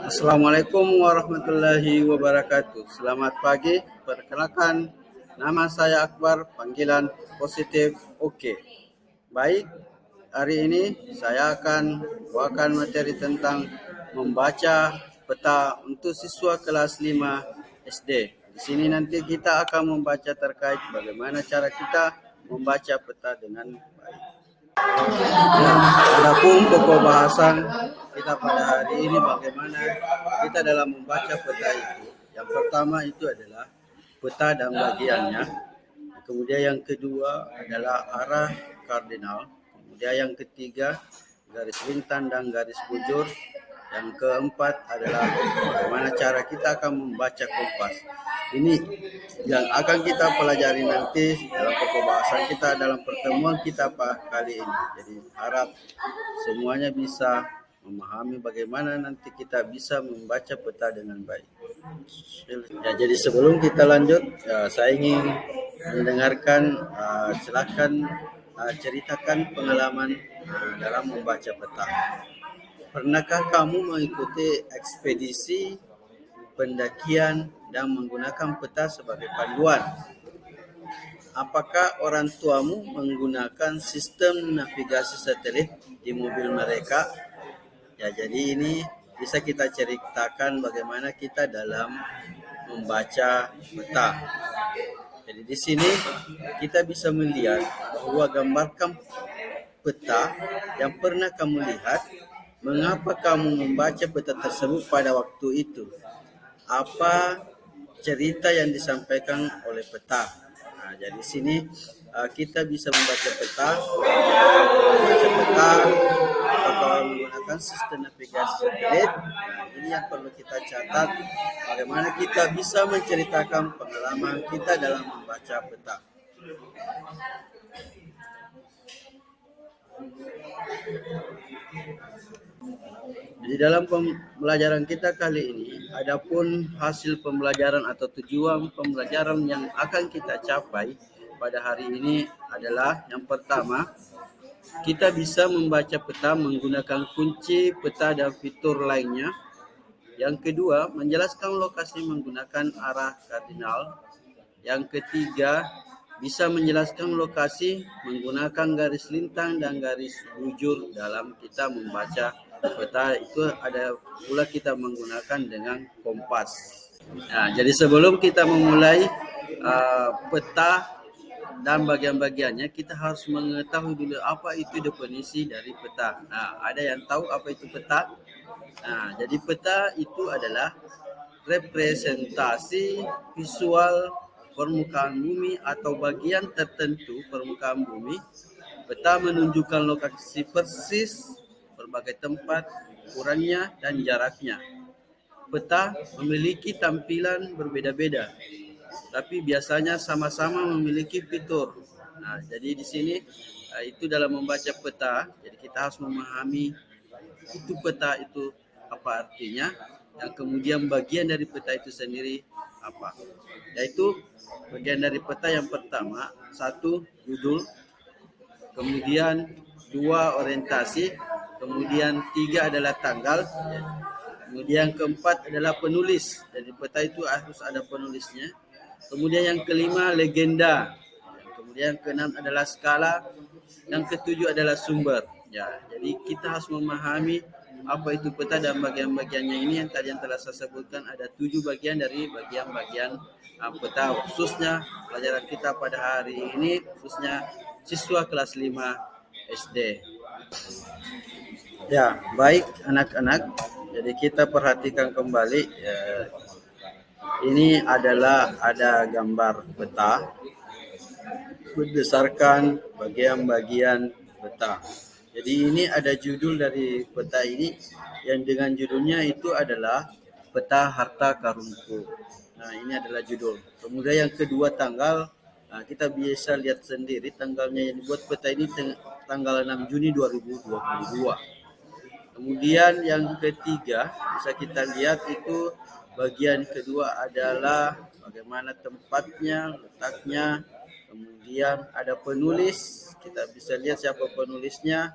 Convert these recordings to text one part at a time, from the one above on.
Assalamualaikum warahmatullahi wabarakatuh. Selamat pagi. Perkenalkan, nama saya Akbar, panggilan positif Oke. Baik, hari ini saya akan bawakan materi tentang membaca peta untuk siswa kelas 5 SD. Di sini nanti kita akan membaca terkait bagaimana cara kita membaca peta dengan baik. Ya, adapun pokok bahasan kita pada hari ini bagaimana kita dalam membaca peta itu. Yang pertama itu adalah peta dan bagiannya. Kemudian yang kedua adalah arah kardinal. Kemudian yang ketiga garis bintang dan garis bujur. Yang keempat adalah bagaimana cara kita akan membaca kompas. Ini yang akan kita pelajari nanti dalam pokok bahasan kita dalam pertemuan kita kali ini. Jadi harap semuanya bisa memahami bagaimana nanti kita bisa membaca peta dengan baik. Ya, jadi sebelum kita lanjut, saya ingin mendengarkan, silakan ceritakan pengalaman dalam membaca peta. Pernahkah kamu mengikuti ekspedisi pendakian dan menggunakan peta sebagai panduan? Apakah orang tuamu menggunakan sistem navigasi satelit di mobil mereka? Ya, jadi ini bisa kita ceritakan bagaimana kita dalam membaca peta. Jadi di sini kita bisa melihat bahwa gambarkan peta yang pernah kamu lihat. Mengapa kamu membaca peta tersebut pada waktu itu? Apa cerita yang disampaikan oleh peta? Nah, jadi sini kita bisa membaca peta atau menggunakan sistem navigasi satelit. Nah, ini yang perlu kita catat. Bagaimana kita bisa menceritakan pengalaman kita dalam membaca peta. Jadi dalam pembelajaran kita kali ini, adapun hasil pembelajaran atau tujuan pembelajaran yang akan kita capai pada hari ini adalah yang pertama, kita bisa membaca peta menggunakan kunci peta dan fitur lainnya. Yang kedua, menjelaskan lokasi menggunakan arah kardinal. Yang ketiga, bisa menjelaskan lokasi menggunakan garis lintang dan garis bujur dalam kita membaca peta. Itu ada pula kita menggunakan dengan kompas. Nah, jadi sebelum kita memulai peta dan bagian-bagiannya, kita harus mengetahui dulu apa itu definisi dari peta. Nah, ada yang tahu apa itu peta? Nah, jadi peta itu adalah representasi visual permukaan bumi atau bagian tertentu permukaan bumi. Peta menunjukkan lokasi persis berbagai tempat, ukurannya, dan jaraknya. Peta memiliki tampilan berbeda-beda, tapi biasanya sama-sama memiliki fitur. Nah, jadi di sini itu dalam membaca peta, jadi kita harus memahami itu peta itu apa artinya, dan kemudian bagian dari peta itu sendiri apa. Yaitu bagian dari peta yang pertama, satu judul, kemudian dua orientasi, kemudian tiga adalah tanggal, kemudian keempat adalah penulis. Jadi peta itu harus ada penulisnya. Kemudian yang kelima legenda, kemudian keenam adalah skala, yang ketujuh adalah sumber. Ya, jadi kita harus memahami apa itu peta dan bagian-bagiannya ini yang tadi yang telah saya sebutkan. Ada 7 bagian dari bagian-bagian peta, khususnya pelajaran kita pada hari ini, khususnya siswa kelas 5 SD. Ya, baik anak-anak. Jadi kita perhatikan kembali. Ini adalah ada gambar peta berdasarkan bagian-bagian peta. Jadi ini ada judul dari peta ini yang dengan judulnya itu adalah peta harta karunku. Nah, ini adalah judul. Kemudian yang kedua tanggal, kita bisa lihat sendiri tanggalnya yang dibuat peta ini tanggal 6 Juni 2022. Kemudian yang ketiga bisa kita lihat itu bagian kedua adalah bagaimana tempatnya, letaknya. Kemudian ada penulis, kita bisa lihat siapa penulisnya.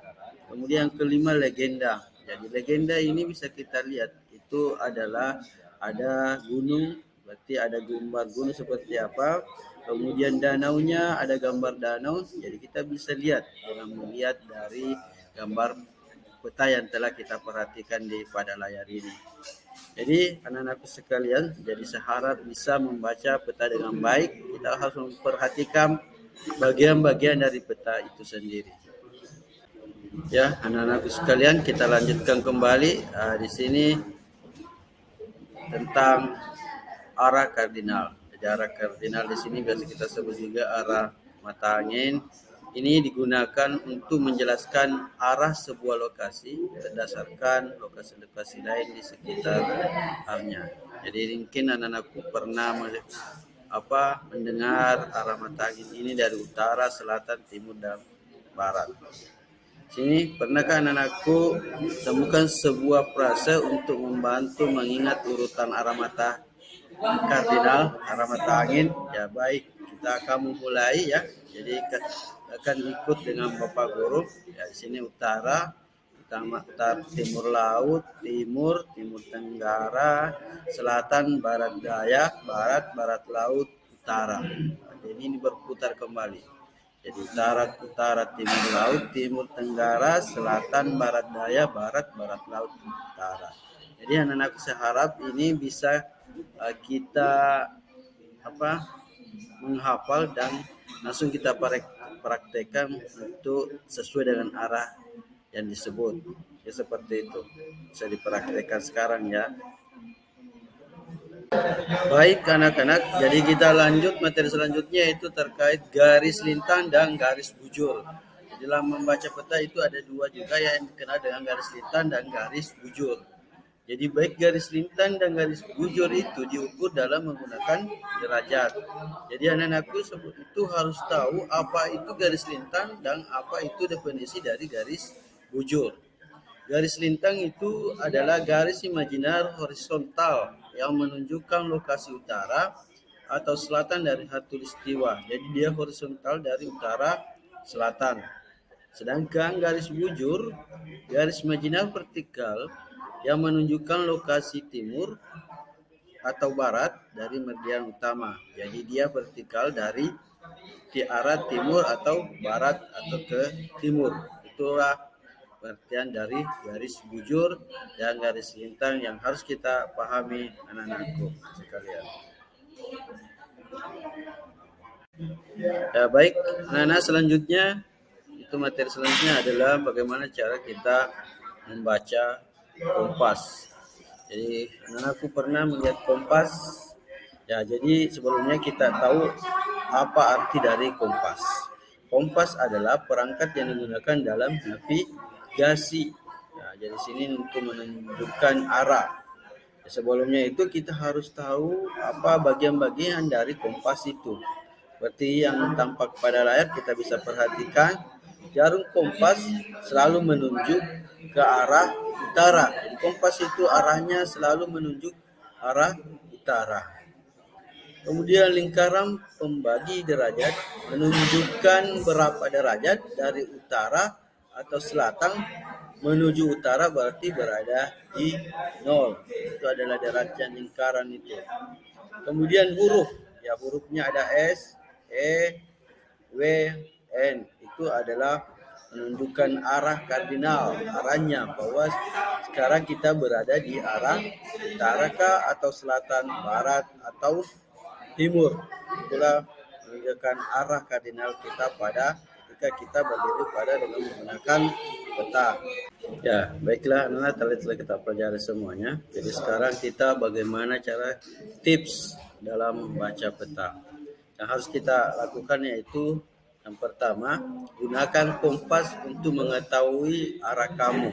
Kemudian yang kelima legenda. Jadi legenda ini bisa kita lihat itu adalah ada gunung, berarti ada gambar gunung seperti apa. Kemudian danaunya ada gambar danau, jadi kita bisa lihat dengan melihat dari gambar peta yang telah kita perhatikan di pada layar ini. Jadi anak-anakku sekalian, jadi saya harap bisa membaca peta dengan baik. Kita harus memperhatikan bagian-bagian dari peta itu sendiri. Ya, anak-anakku sekalian, kita lanjutkan kembali di sini tentang arah kardinal. Jadi arah kardinal di sini biasa kita sebut juga arah mata angin. Ini digunakan untuk menjelaskan arah sebuah lokasi berdasarkan lokasi-lokasi lain di sekitarnya. Jadi mungkin anak-anakku pernah mendengar arah mata angin ini dari utara, selatan, timur, dan barat. Sini, pernahkah anak-anakku temukan sebuah frase untuk membantu mengingat urutan arah mata kardinal, arah mata angin? Ya baik, kita akan memulai ya. Jadi akan ikut dengan Bapak Guru. Ya, di sini utara, utara, timur laut, timur tenggara, selatan, barat daya, barat laut, utara. Jadi ini berputar kembali. Jadi utara, timur laut, timur tenggara, selatan, barat daya, barat laut, utara. Jadi anak-anak saya harap ini bisa kita menghafal dan langsung kita praktekkan untuk sesuai dengan arah yang disebut. Ya seperti itu. Bisa dipraktekkan sekarang ya. Baik anak-anak, jadi kita lanjut materi selanjutnya itu terkait garis lintang dan garis bujur. Dalam membaca peta itu ada dua juga yang dikenal dengan garis lintang dan garis bujur. Jadi baik garis lintang dan garis bujur itu diukur dalam menggunakan derajat. Jadi anak-anakku itu harus tahu apa itu garis lintang dan apa itu definisi dari garis bujur. Garis lintang itu adalah garis imajiner horizontal yang menunjukkan lokasi utara atau selatan dari khatulistiwa. Jadi dia horizontal dari utara selatan. Sedangkan garis bujur, garis imajiner vertikal yang menunjukkan lokasi timur atau barat dari meridian utama. Jadi dia vertikal dari arah timur atau barat atau ke timur. Itulah pengertian dari garis bujur dan garis lintang yang harus kita pahami anak-anakku sekalian. Ya baik, anak-anak selanjutnya itu materi selanjutnya adalah bagaimana cara kita membaca kompas. Jadi anak-anakku pernah melihat kompas. Ya, jadi sebelumnya kita tahu apa arti dari kompas. Kompas adalah perangkat yang digunakan dalam navigasi. Nah, jadi sini untuk menunjukkan arah. Sebelumnya itu kita harus tahu apa bagian-bagian dari kompas itu. Seperti yang tampak pada layar kita bisa perhatikan jarum kompas selalu menunjuk ke arah utara. Jadi kompas itu arahnya selalu menunjuk arah utara. Kemudian lingkaran pembagi derajat menunjukkan berapa derajat dari utara atau selatan menuju utara berarti berada di 0. Itu adalah derajat lingkaran itu. Kemudian huruf, ya hurufnya ada S, E, W, N. Itu adalah menunjukkan arah kardinal, arahnya bahwa sekarang kita berada di arah utara atau selatan, barat atau timur. Itulah menunjukkan arah kardinal kita ketika kita berdiri pada dengan menggunakan peta. Ya, baiklah anak-anak telah kita pelajari semuanya. Jadi sekarang kita bagaimana cara tips dalam membaca peta. Yang harus kita lakukan yaitu yang pertama, gunakan kompas untuk mengetahui arah kamu.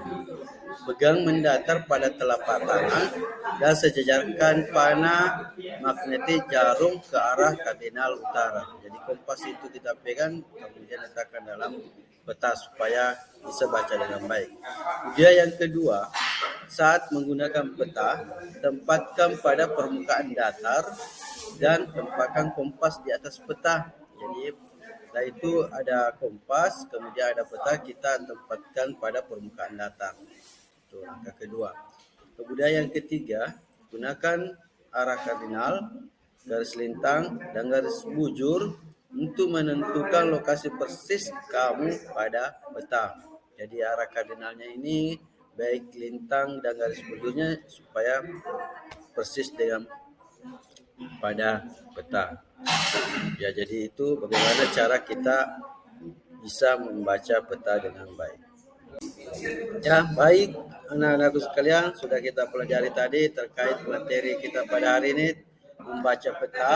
Pegang mendatar pada telapak tangan dan sejajarkan panah magnetik jarum ke arah kardinal utara. Jadi kompas itu kita pegang kemudian letakkan dalam peta supaya bisa baca dengan baik. Kemudian yang kedua, saat menggunakan peta, tempatkan pada permukaan datar dan tempatkan kompas di atas peta. Jadi setelah itu ada kompas, kemudian ada peta, kita tempatkan pada permukaan datar. Itu langkah kedua. Kemudian yang ketiga, gunakan arah kardinal, garis lintang, dan garis bujur untuk menentukan lokasi persis kamu pada peta. Jadi arah kardinalnya ini baik lintang dan garis bujurnya supaya persis dengan pada peta. Ya, jadi itu bagaimana cara kita bisa membaca peta dengan baik. Ya, baik anak-anakku sekalian, sudah kita pelajari tadi terkait materi kita pada hari ini, membaca peta.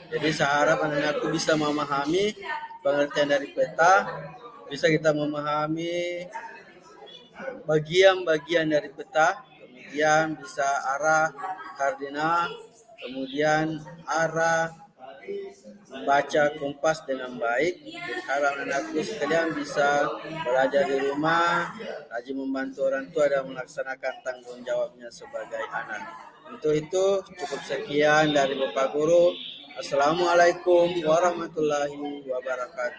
Jadi saya harap anak-anakku bisa memahami pengertian dari peta, bisa kita memahami bagian-bagian dari peta, kemudian bisa arah kardinal, kemudian arah membaca kompas dengan baik. Harap anakku sekalian bisa belajar di rumah, rajin membantu orang tua dan melaksanakan tanggung jawabnya sebagai anak. Untuk itu cukup sekian dari Bapak Guru. Assalamualaikum warahmatullahi wabarakatuh.